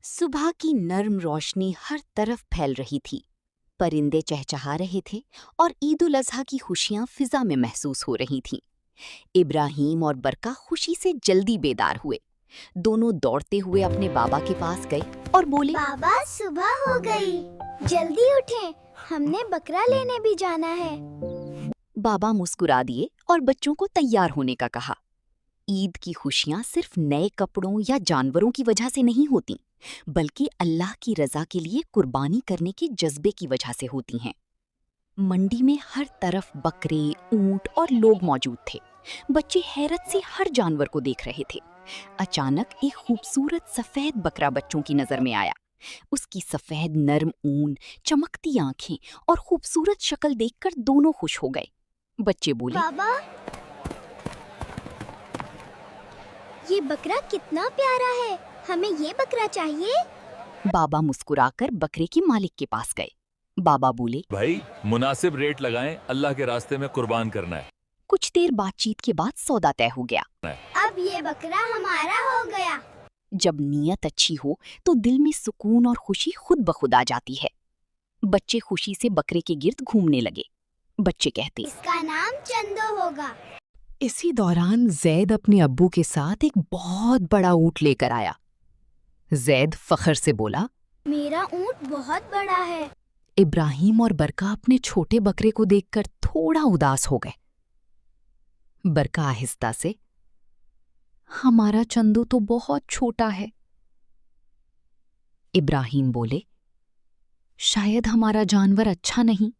सुबह की नर्म रोशनी हर तरफ फैल रही थी। परिंदे चहचहा रहे थे और ईद उल अजहा की खुशियां फिजा में महसूस हो रही थीं। इब्राहिम और बरका खुशी से जल्दी बेदार हुए। दोनों दौड़ते हुए अपने बाबा के पास गए और बोले, बाबा सुबह हो गई, जल्दी उठें, हमने बकरा लेने भी जाना है। बाबा मुस्कुरा दिए और बच्चों को तैयार होने का कहा। ईद की खुशियां सिर्फ नए कपड़ों या जानवरों की वजह से नहीं होती, बल्कि अल्लाह की रजा के लिए कुर्बानी करने के जज्बे की वजह से होती हैं। मंडी में हर तरफ बकरे, ऊंट और लोग मौजूद थे। बच्चे हैरत से हर जानवर को देख रहे थे। अचानक एक खूबसूरत सफेद बकरा बच्चों की नजर में आया। उसकी सफेद नर्म ऊन, चमकती आंखें और खूबसूरत शक्ल देखकर दोनों खुश हो गए। बच्चे बोले, बाबा, ये बकरा कितना प्यारा है, हमें ये बकरा चाहिए। बाबा मुस्कुराकर बकरे के मालिक के पास गए। बाबा बोले, भाई मुनासिब रेट लगाएं, अल्लाह के रास्ते में कुर्बान करना है। कुछ देर बातचीत के बाद सौदा तय हो गया। अब ये बकरा हमारा हो गया। जब नीयत अच्छी हो तो दिल में सुकून और खुशी खुद ब खुद आ जाती है। बच्चे खुशी से बकरे के गिर्द घूमने लगे। बच्चे कहते, इसका नाम चंदो होगा। इसी दौरान जैद अपने अब्बू के साथ एक बहुत बड़ा ऊंट लेकर आया। जैद फख्र से बोला, मेरा ऊंट बहुत बड़ा है। इब्राहिम और बरका अपने छोटे बकरे को देखकर थोड़ा उदास हो गए। बरका आहिस्ता से, हमारा चंदू तो बहुत छोटा है। इब्राहिम बोले, शायद हमारा जानवर अच्छा नहीं।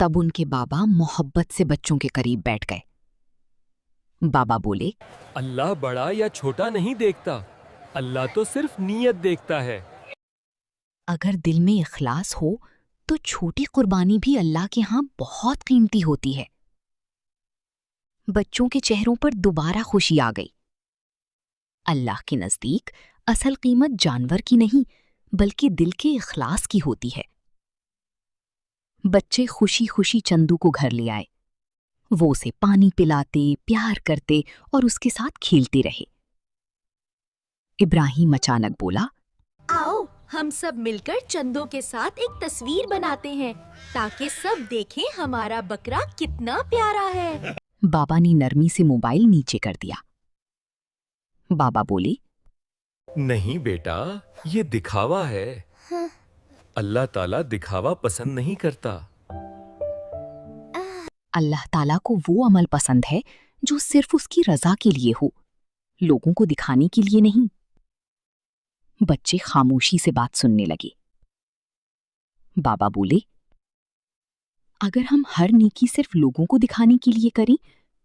तब उनके बाबा मोहब्बत से बच्चों के करीब बैठ गए। बाबा बोले, अल्लाह बड़ा या छोटा नहीं देखता, अल्लाह तो सिर्फ नीयत देखता है। अगर दिल में इखलास हो तो छोटी कुर्बानी भी अल्लाह के यहाँ बहुत कीमती होती है। बच्चों के चेहरों पर दोबारा खुशी आ गई। अल्लाह के नजदीक असल कीमत जानवर की नहीं, बल्कि दिल के इखलास की होती है। बच्चे खुशी खुशी चंदू को घर ले आए। वो उसे पानी पिलाते, प्यार करते और उसके साथ खेलते रहे। इब्राहिम अचानक बोला, आओ हम सब मिलकर चंदों के साथ एक तस्वीर बनाते हैं, ताकि सब देखें हमारा बकरा कितना प्यारा है। बाबा ने नरमी से मोबाइल नीचे कर दिया। बाबा बोले, नहीं बेटा, ये दिखावा है। अल्लाह ताला दिखावा पसंद नहीं करता। अल्लाह ताला को वो अमल पसंद है जो सिर्फ उसकी रजा के लिए हो, लोगों को दिखाने के लिए नहीं। बच्चे खामोशी से बात सुनने लगे। बाबा बोले, अगर हम हर नेकी सिर्फ लोगों को दिखाने के लिए करें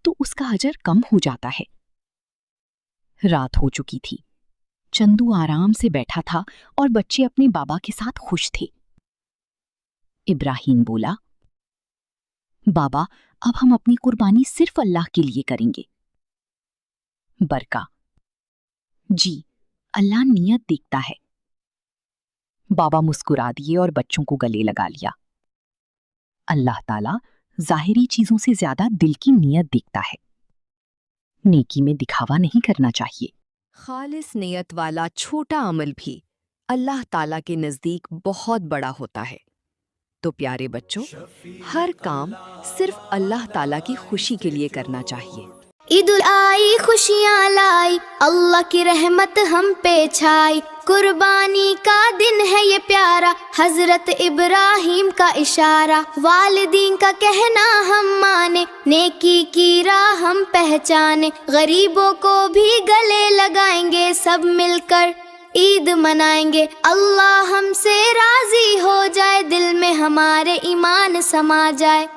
तो उसका अजर कम हो जाता है। रात हो चुकी थी। चंदू आराम से बैठा था और बच्चे अपने बाबा के साथ खुश थे। इब्राहिम बोला, बाबा, अब हम अपनी कुर्बानी सिर्फ अल्लाह के लिए करेंगे। बरका, जी, अल्लाह नियत देखता है। बाबा मुस्कुरा दिए और बच्चों को गले लगा लिया। अल्लाह ताला जाहिरी चीजों से ज्यादा दिल की नियत देखता है। नेकी में दिखावा नहीं करना चाहिए। खालिस नियत वाला छोटा अमल भी अल्लाह ताला के नज़दीक बहुत बड़ा होता है। तो प्यारे बच्चों, हर काम सिर्फ अल्लाह ताला की खुशी के लिए करना चाहिए। ईद उल आई, खुशियाँ लाई, अल्लाह की रहमत हम पे छाई। कुर्बानी का दिन है ये प्यारा, हजरत इब्राहिम का इशारा। वालिदीन का कहना हम माने, नेकी की राह हम पहचाने। गरीबों को भी गले लगाएंगे, सब मिलकर ईद मनाएंगे। अल्लाह हमसे राजी हो जाए, दिल में हमारे ईमान समा जाए।